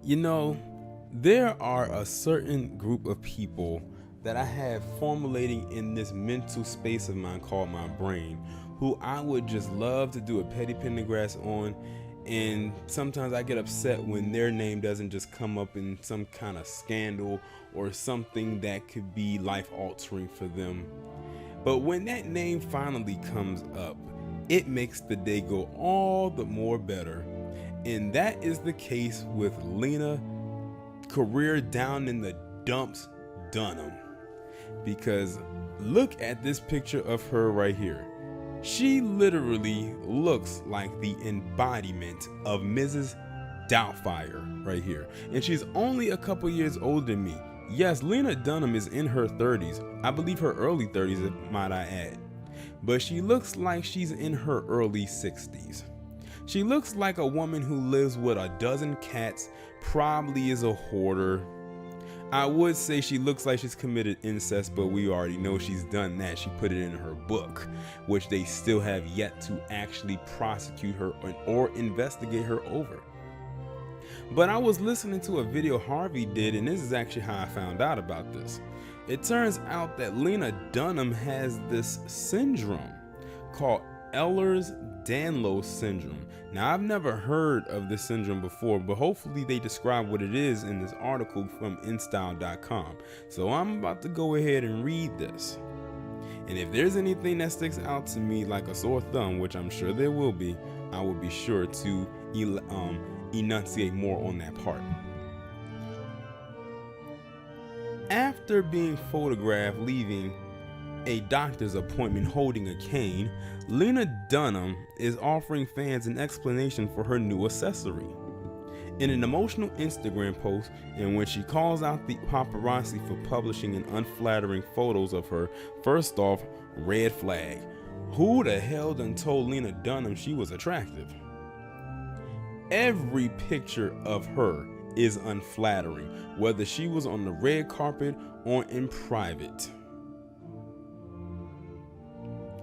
You know, there are a certain group of people that I have formulating in this mental space of mine called my brain, who I would just love to do a petty Pendergrass on. And sometimes I get upset when their name doesn't just come up in some kind of scandal or something that could be life altering for them. But when that name finally comes up, it makes the day go all the more better. And that is the case with Lena, career down in the dumps Dunham. Because look at this picture of her right here. She literally looks like the embodiment of Mrs. Doubtfire right here. And she's only a couple years older than me. Yes, Lena Dunham is in her 30s. I believe her early 30s, might I add. But she looks like she's in her early 60s. She looks like a woman who lives with a dozen cats, probably is a hoarder. I would say she looks like she's committed incest, but we already know she's done that. She put it in her book, which they still have yet to actually prosecute her or investigate her over. But I was listening to a video Harvey did, and this is actually how I found out about this. It turns out that Lena Dunham has this syndrome called Ehlers-Danlos syndrome. Now, I've never heard of this syndrome before, but hopefully they describe what it is in this article from InStyle.com. So I'm about to go ahead and read this. And if there's anything that sticks out to me like a sore thumb, which I'm sure there will be, I will be sure to enunciate more on that part. After being photographed leaving a doctor's appointment holding a cane, Lena Dunham is offering fans an explanation for her new accessory. In an emotional Instagram post in which she calls out the paparazzi for publishing an unflattering photos of her, first off, red flag. Who the hell done told Lena Dunham she was attractive? Every picture of her is unflattering, whether she was on the red carpet or in private.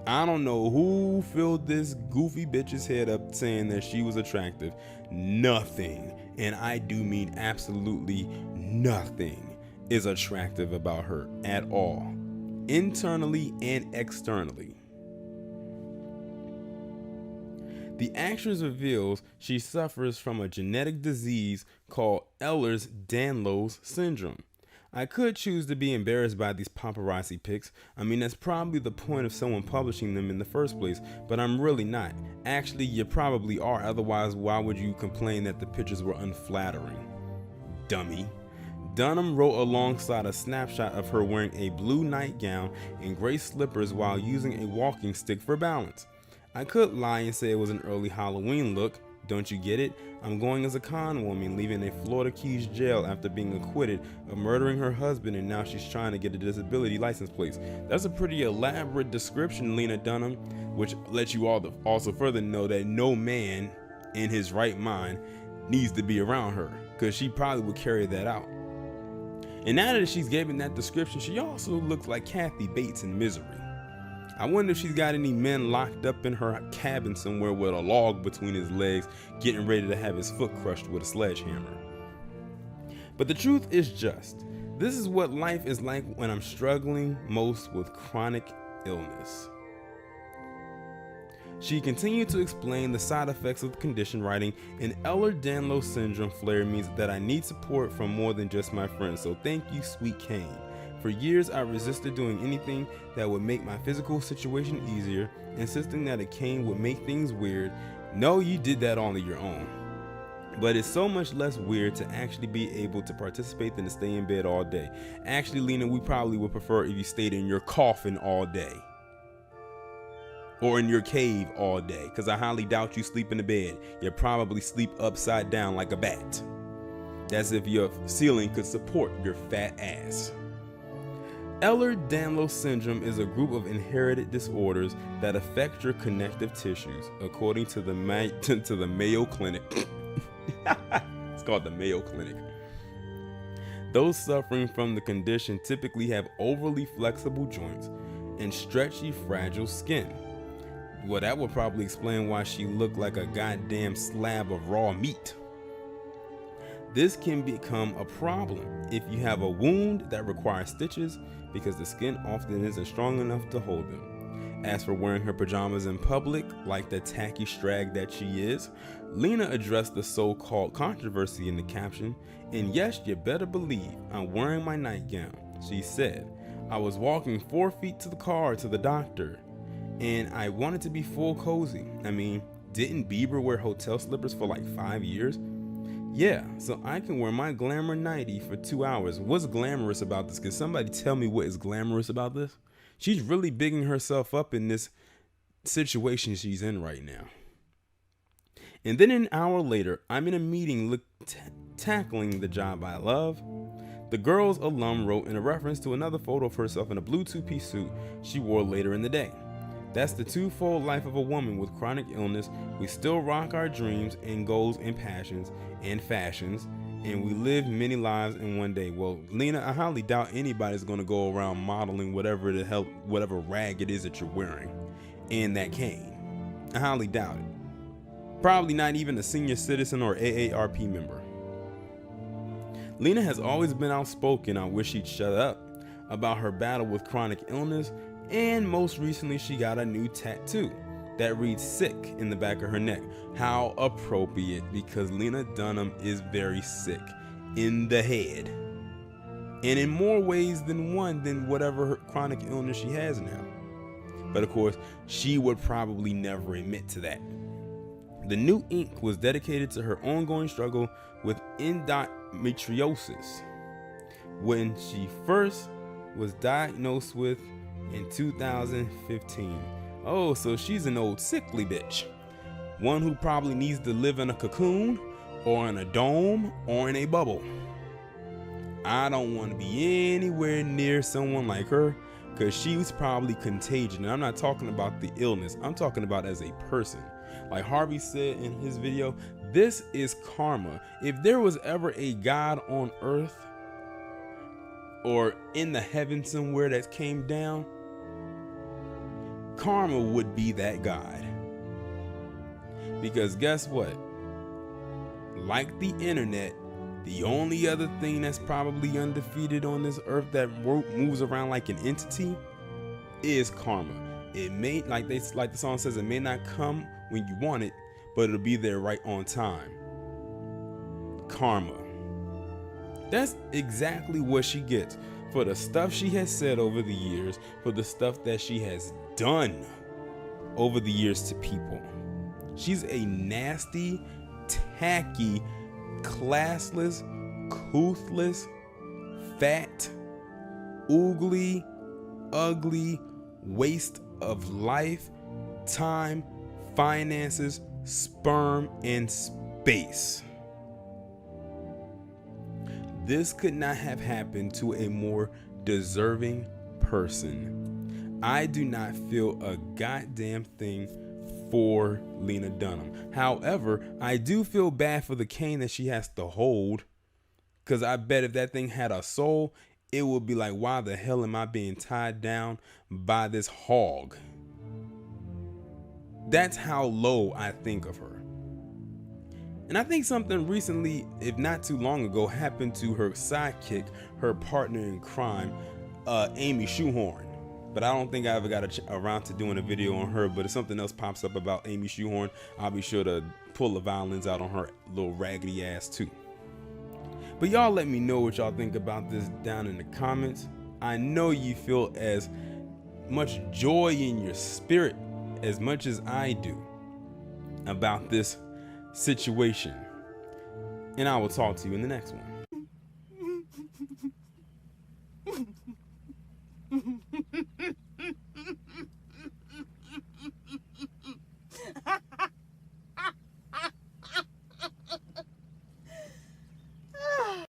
I don't know who filled this goofy bitch's head up saying that she was attractive. Nothing, and I do mean absolutely nothing, is attractive about her at all, internally and externally. The actress reveals she suffers from a genetic disease called Ehlers-Danlos syndrome. I could choose to be embarrassed by these paparazzi pics. I mean, that's probably the point of someone publishing them in the first place, but I'm really not. Actually, you probably are, otherwise why would you complain that the pictures were unflattering? Dummy. Dunham wrote alongside a snapshot of her wearing a blue nightgown and gray slippers while using a walking stick for balance. I could lie and say it was an early Halloween look. Don't you get it? I'm going as a con woman, leaving a Florida Keys jail after being acquitted of murdering her husband, and now she's trying to get a disability license plate. That's a pretty elaborate description, Lena Dunham, which lets you all also further know that no man in his right mind needs to be around her, because she probably would carry that out. And now that she's given that description, she also looks like Kathy Bates in Misery. I wonder if she's got any men locked up in her cabin somewhere with a log between his legs, getting ready to have his foot crushed with a sledgehammer. But the truth is just, this is what life is like when I'm struggling most with chronic illness. She continued to explain the side effects of the condition, writing, "An Ehlers-Danlos syndrome flare means that I need support from more than just my friends, so thank you, sweet Kane. For years, I resisted doing anything that would make my physical situation easier, insisting that a cane would make things weird. No, you did that all on your own. But it's so much less weird to actually be able to participate than to stay in bed all day. Actually, Lena, we probably would prefer if you stayed in your coffin all day. Or in your cave all day, because I highly doubt you sleep in the bed. You probably sleep upside down like a bat. That's if your ceiling could support your fat ass." Ehlers-Danlos syndrome is a group of inherited disorders that affect your connective tissues, according to the Mayo Clinic. It's called the Mayo Clinic. Those suffering from the condition typically have overly flexible joints and stretchy, fragile skin. Well, that would probably explain why she looked like a goddamn slab of raw meat. This can become a problem if you have a wound that requires stitches because the skin often isn't strong enough to hold them. As for wearing her pajamas in public, like the tacky strag that she is, Lena addressed the so-called controversy in the caption, "And yes, you better believe I'm wearing my nightgown." She said, "I was walking 4 feet to the car to the doctor, and I wanted to be full cozy. I mean, didn't Bieber wear hotel slippers for like 5 years? Yeah, so I can wear my glamour nightie for 2 hours. What's glamorous about this? Can somebody tell me what is glamorous about this?" She's really bigging herself up in this situation she's in right now. And then an hour later, I'm in a meeting tackling the job I love. The girls alum wrote in a reference to another photo of herself in a blue two-piece suit she wore later in the day. "That's the twofold life of a woman with chronic illness. We still rock our dreams and goals and passions and fashions, and we live many lives in one day." Well, Lena, I highly doubt anybody's going to go around modeling whatever rag it is that you're wearing in that cane. I highly doubt it. Probably not even a senior citizen or AARP member. Lena has always been outspoken, I wish she'd shut up, about her battle with chronic illness, and most recently she got a new tattoo that reads "sick" in the back of her neck. How appropriate, because Lena Dunham is very sick in the head, and in more ways than one than whatever her chronic illness she has now. But of course, she would probably never admit to that. The new ink was dedicated to her ongoing struggle with endometriosis, when she first was diagnosed with in 2015. Oh, so she's an old sickly bitch. One who probably needs to live in a cocoon or in a dome or in a bubble. I don't want to be anywhere near someone like her, because she's probably contagious. And I'm not talking about the illness, I'm talking about as a person. Like Harvey said in his video, this is karma. If there was ever a God on earth or in the heavens somewhere that came down, karma would be that God. Because guess what? Like the internet, the only other thing that's probably undefeated on this earth that moves around like an entity is karma. It may, like the song says, it may not come when you want it, but it'll be there right on time. Karma. That's exactly what she gets for the stuff she has said over the years, for the stuff that she has done over the years to people. She's a nasty, tacky, classless, couthless, fat, oogly, ugly waste of life, time, finances, sperm, and space. This could not have happened to a more deserving person. I do not feel a goddamn thing for Lena Dunham. However, I do feel bad for the cane that she has to hold, because I bet if that thing had a soul, it would be like, why the hell am I being tied down by this hog? That's how low I think of her. And I think something recently, if not too long ago, happened to her sidekick, her partner in crime, Amy Shoehorn. But I don't think I ever got around to doing a video on her. But if something else pops up about Amy Shoehorn, I'll be sure to pull the violins out on her little raggedy ass too. But y'all let me know what y'all think about this down in the comments. I know you feel as much joy in your spirit as much as I do about this situation. And I will talk to you in the next one.